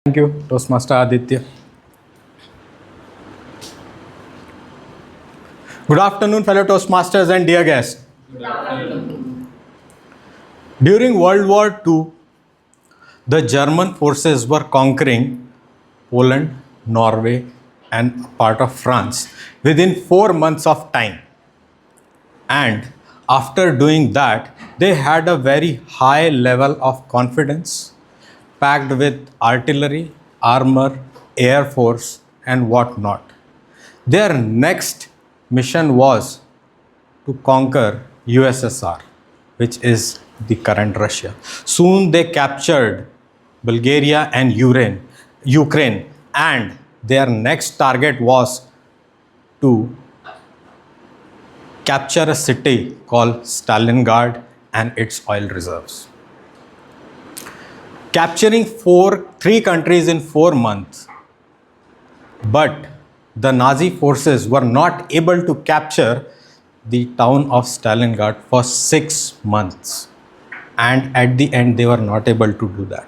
Thank you, Toastmaster Aditya. Good afternoon, fellow Toastmasters and dear guests. During World War II, the German forces were conquering Poland, Norway, and a part of France within 4 months of time. And after doing that, they had a very high level of confidence, packed with artillery, armor, air force, and whatnot. Their next mission was to conquer USSR, which is the current Russia. Soon they captured Bulgaria and Ukraine, and their next target was to capture a city called Stalingrad and its oil reserves. Capturing three countries in 4 months, but the Nazi forces were not able to capture the town of Stalingrad for 6 months. And at the end, they were not able to do that.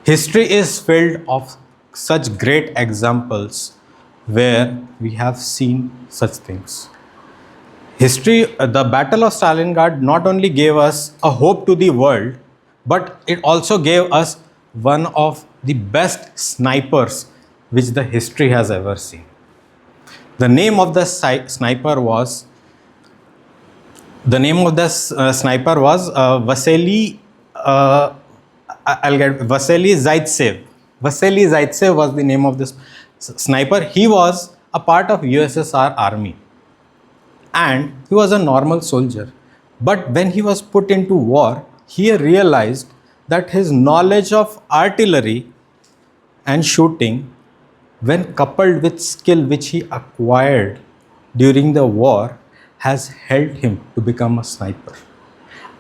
History is filled of such great examples where we have seen such things. The Battle of Stalingrad not only gave us a hope to the world, but it also gave us one of the best snipers which the history has ever seen. The name of the sniper was Vasily. Vasily Zaitsev. Vasily Zaitsev was the name of this sniper. He was a part of USSR army, and he was a normal soldier. But when he was put into war, he realized that his knowledge of artillery and shooting, when coupled with skill which he acquired during the war, has helped him to become a sniper.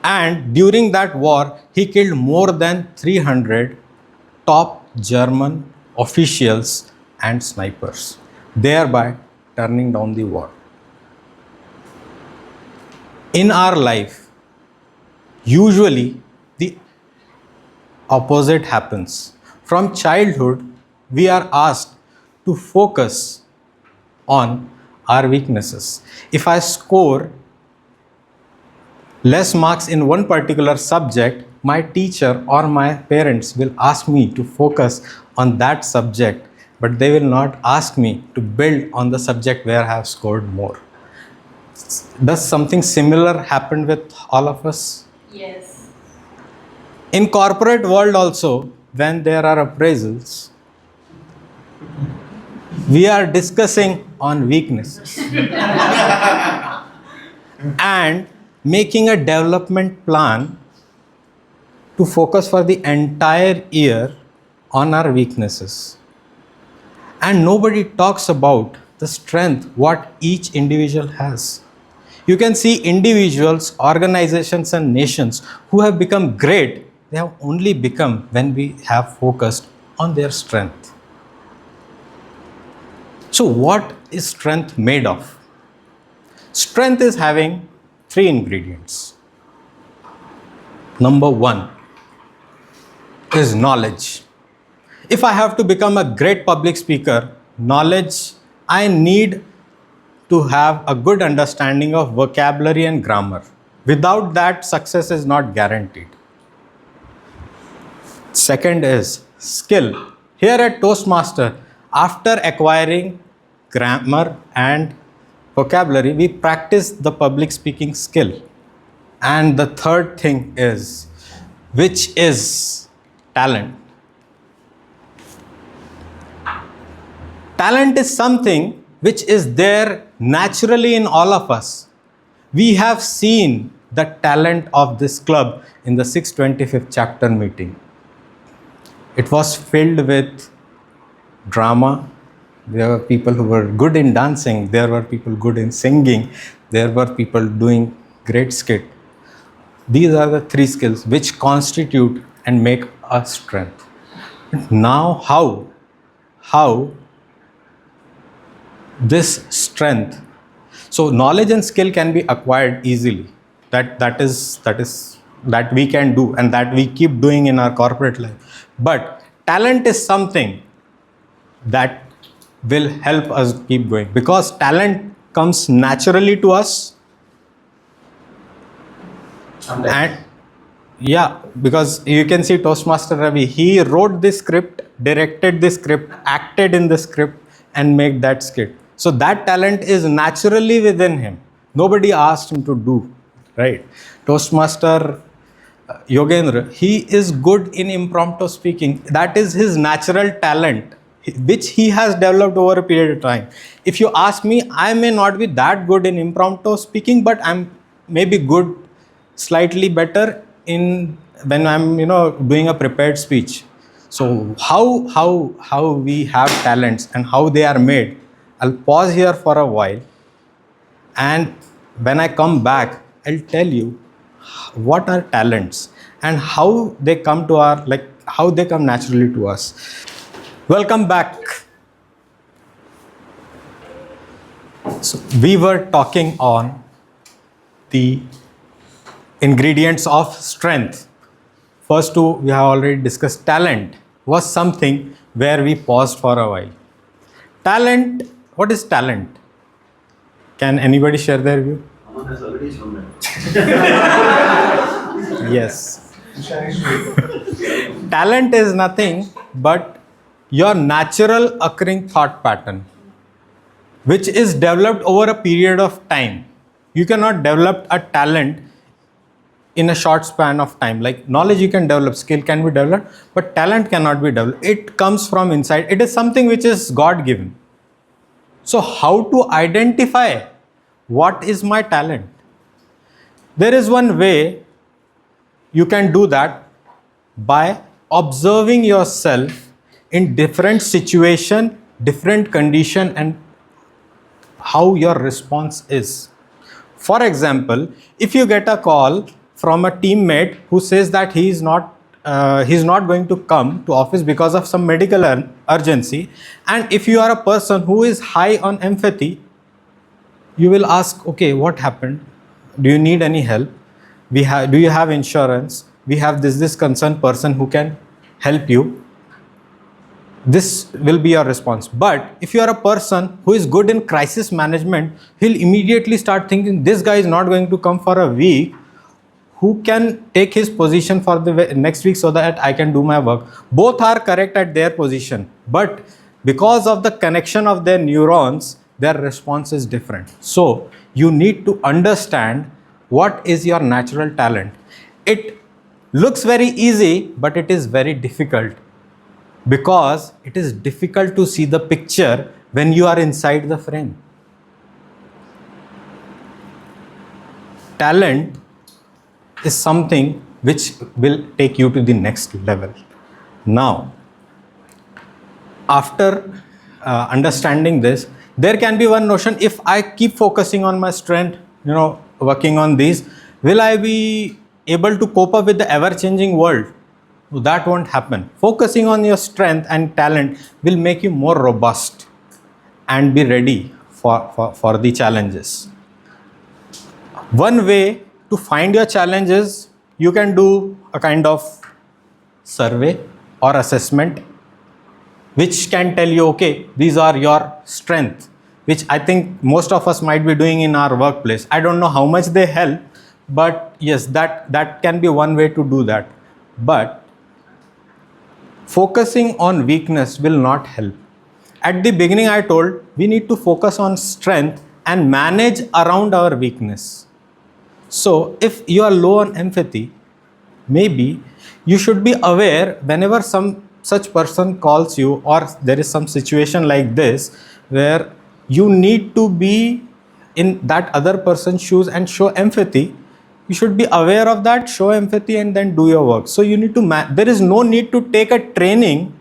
And during that war, he killed more than 300 top German officials and snipers, thereby turning down the war. In our life, usually the opposite happens. From childhood, we are asked to focus on our weaknesses. If I score less marks in one particular subject, my teacher or my parents will ask me to focus on that subject, but they will not ask me to build on the subject where I have scored more. Does something similar happen with all of us? Yes. In corporate world also, when there are appraisals, we are discussing on weaknesses and making a development plan to focus for the entire year on our weaknesses. And nobody talks about the strength what each individual has. You can see individuals, organizations, and nations who have become great. They have only become when we have focused on their strength. So what is strength made of? Strength is having 3 ingredients. Number 1 is knowledge. If I have to become a great public speaker, knowledge, I need to have a good understanding of vocabulary and grammar. Without that, success is not guaranteed. Second is skill. Here at Toastmaster, after acquiring grammar and vocabulary, we practice the public speaking skill. And the third thing is, which is talent. Talent is something which is there naturally in all of us. We have seen the talent of this club in the 625th chapter meeting. It was filled with drama. There were people who were good in dancing. There were people good in singing. There were people doing great skit. These are the 3 skills which constitute and make us strength. Now how this strength, so knowledge and skill can be acquired easily. That we can do and that we keep doing in our corporate life. But talent is something that will help us keep going, because talent comes naturally to us. And yeah, because you can see Toastmaster Ravi, he wrote the script, directed the script, acted in the script, and made that skit. So that talent is naturally within him. Nobody asked him to do, right? Toastmaster Yogendra, he is good in impromptu speaking. That is his natural talent, which he has developed over a period of time. If you ask me, I may not be that good in impromptu speaking, but I'm maybe good, slightly better in when I'm doing a prepared speech. So how we have talents and how they are made. I'll pause here for a while, and when I come back, I'll tell you what are talents and how they come to our, like, how they come naturally to us. Welcome back. So we were talking on the ingredients of strength. First two we have already discussed. Talent was something where we paused for a while. Talent, what is talent? Can anybody share their view? Aman has already shown that. Yes. Talent is nothing but your natural occurring thought pattern, which is developed over a period of time. You cannot develop a talent in a short span of time. Like knowledge you can develop, skill can be developed, but talent cannot be developed. It comes from inside. It is something which is God given. So how to identify what is my talent? There is one way you can do that, by observing yourself in different situation, different condition, and how your response is. For example, if you get a call from a teammate who says that he's not going to come to office because of some medical urgency, and if you are a person who is high on empathy, you will ask, okay, what happened? Do you need any help? Do you have insurance? We have this concerned person who can help you. This will be your response. But if you are a person who is good in crisis management, he'll immediately start thinking, this guy is not going to come for a week. Who can take his position for the next week so that I can do my work? Both are correct at their position, but because of the connection of their neurons, their response is different. So you need to understand what is your natural talent. It looks very easy, but it is very difficult, because it is difficult to see the picture when you are inside the frame. Talent is something which will take you to the next level. Now, after understanding this, there can be one notion: if I keep focusing on my strength, working on these, will I be able to cope up with the ever-changing world? That won't happen. Focusing on your strength and talent will make you more robust and be ready for the challenges. One way to find your challenges, you can do a kind of survey or assessment, which can tell you, okay, these are your strengths, which I think most of us might be doing in our workplace. I don't know how much they help, but yes, that can be one way to do that. But focusing on weakness will not help. At the beginning, I told we need to focus on strength and manage around our weakness. So if you are low on empathy, maybe you should be aware whenever some such person calls you, or there is some situation like this where you need to be in that other person's shoes and show empathy. You should be aware of that, show empathy, and then do your work. So you need to, there is no need to take a training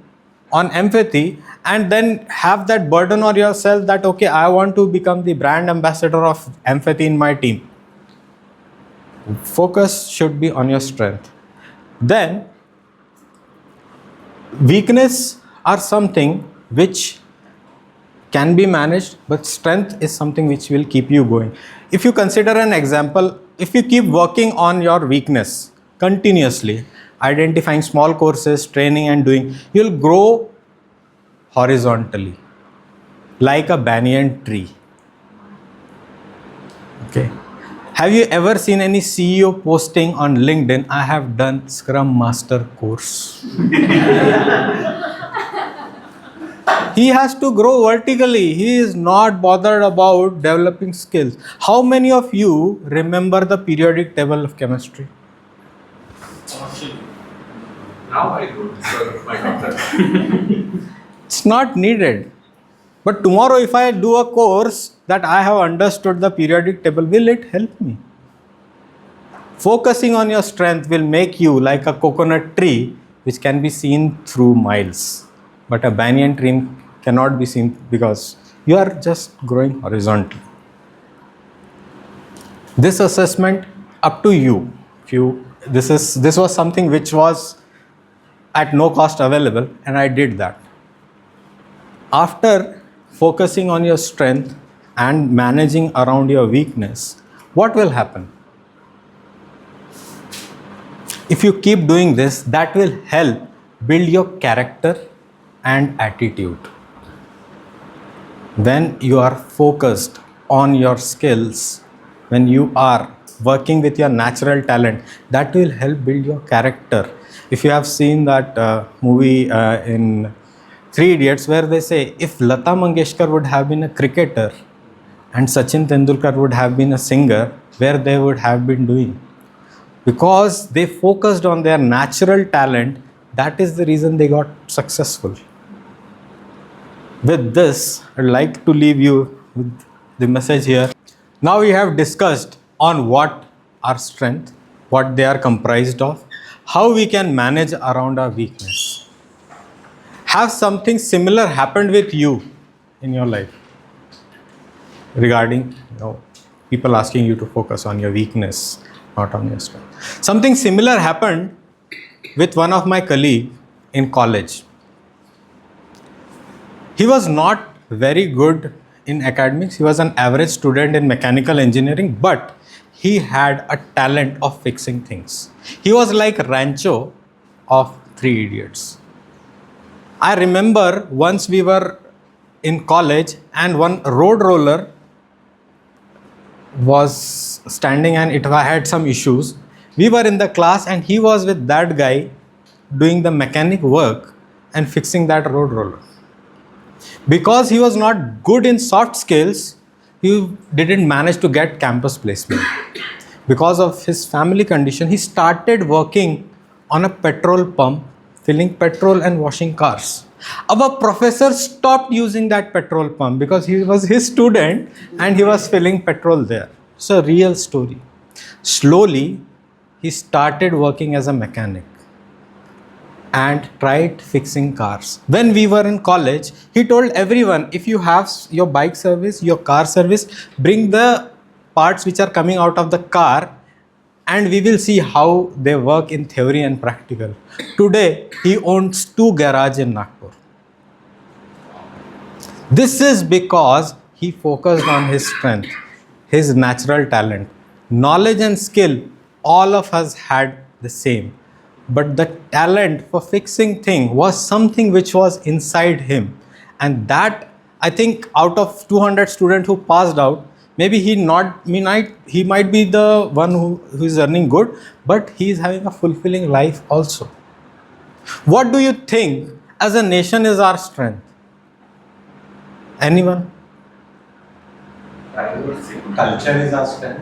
on empathy and then have that burden on yourself that, okay, I want to become the brand ambassador of empathy in my team. Focus should be on your strength. Then, weakness are something which can be managed, but strength is something which will keep you going. If you consider an example, if you keep working on your weakness continuously, identifying small courses, training and doing, you'll grow horizontally like a banyan tree. Okay. Have you ever seen any CEO posting on LinkedIn, I have done Scrum Master course? He has to grow vertically. He is not bothered about developing skills. How many of you remember the periodic table of chemistry? Now I do because of my doctor. It's not needed. But tomorrow if I do a course that I have understood the periodic table, will it help me? Focusing on your strength will make you like a coconut tree which can be seen through miles. But a banyan tree cannot be seen because you are just growing horizontally. This assessment up to you. This was something which was at no cost available, and I did that. After focusing on your strength and managing around your weakness, what will happen? If you keep doing this, that will help build your character and attitude. When you are focused on your skills, when you are working with your natural talent, that will help build your character. If you have seen that movie in Three Idiots, where they say if Lata Mangeshkar would have been a cricketer and Sachin Tendulkar would have been a singer, where they would have been doing? Because they focused on their natural talent, that is the reason they got successful. With this, I'd like to leave you with the message here. Now we have discussed on what our strength, what they are comprised of, how we can manage around our weakness. Have something similar happened with you in your life regarding people asking you to focus on your weakness, not on your strength? Something similar happened with one of my colleagues in college. He was not very good in academics. He was an average student in mechanical engineering, but he had a talent of fixing things. He was like Rancho of Three Idiots. I remember once we were in college and one road roller was standing and it had some issues. We were in the class and he was with that guy doing the mechanic work and fixing that road roller. Because he was not good in soft skills, he didn't manage to get campus placement. Because of his family condition, he started working on a petrol pump, filling petrol and washing cars. Our professor stopped using that petrol pump because he was his student and he was filling petrol there. It's a real story. Slowly, he started working as a mechanic and tried fixing cars. When we were in college, he told everyone, if you have your bike service, your car service, bring the parts which are coming out of the car and we will see how they work in theory and practical. Today, he owns 2 garages in Nagpur. This is because he focused on his strength, his natural talent. Knowledge and skill, all of us had the same. But the talent for fixing things was something which was inside him. And that, I think, out of 200 students who passed out, maybe he might be the one who is earning good, but he is having a fulfilling life also. What do you think as a nation is our strength? Anyone? I would say culture is our strength.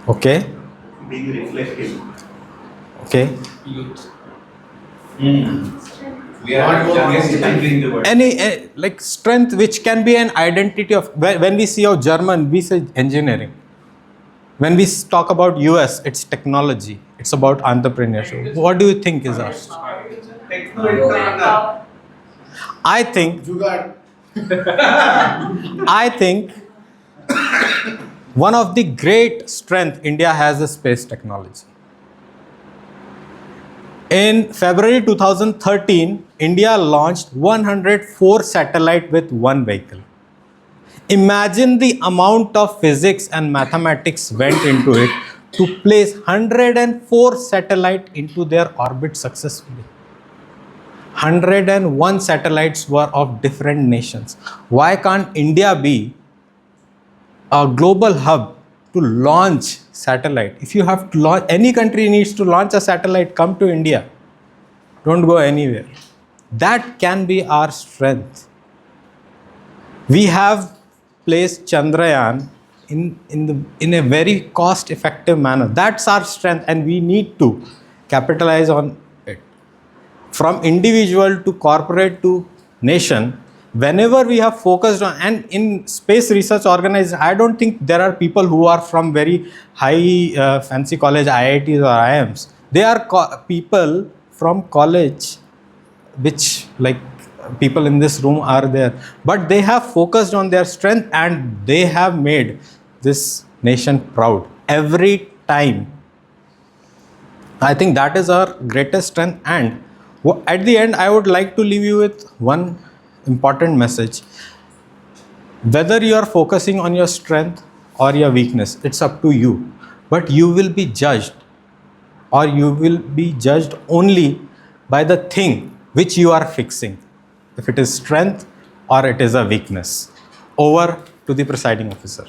Okay. Being reflective. Okay. Youth. We are not youngest country in the world. Any like strength which can be an identity of, when we see of German, we say engineering. When we talk about US, it's technology. It's about entrepreneurship. What do you think is our strength? Techno-entrepreneur. I think one of the great strength India has is space technology. In February 2013, India launched 104 satellites with one vehicle. Imagine the amount of physics and mathematics went into it to place 104 satellite into their orbit successfully. 101 satellites were of different nations. Why can't India be a global hub to launch satellite? If you have to launch, any country needs to launch a satellite, come to India. Don't go anywhere. That can be our strength. We have placed Chandrayaan in a very cost effective manner. That's our strength, and we need to capitalize on it. From individual to corporate to nation, whenever we have focused on, and in space research organization, I don't think there are people who are from very high fancy college, IITs or IIMs. They are people from college, which like people in this room are there, but they have focused on their strength and they have made this nation proud every time. I think that is our greatest strength. And at the end, I would like to leave you with one important message. Whether you are focusing on your strength or your weakness, it's up to you. But you will be judged, or you will be judged only by the thing which you are fixing. If it is strength or it is a weakness. Over to the presiding officer.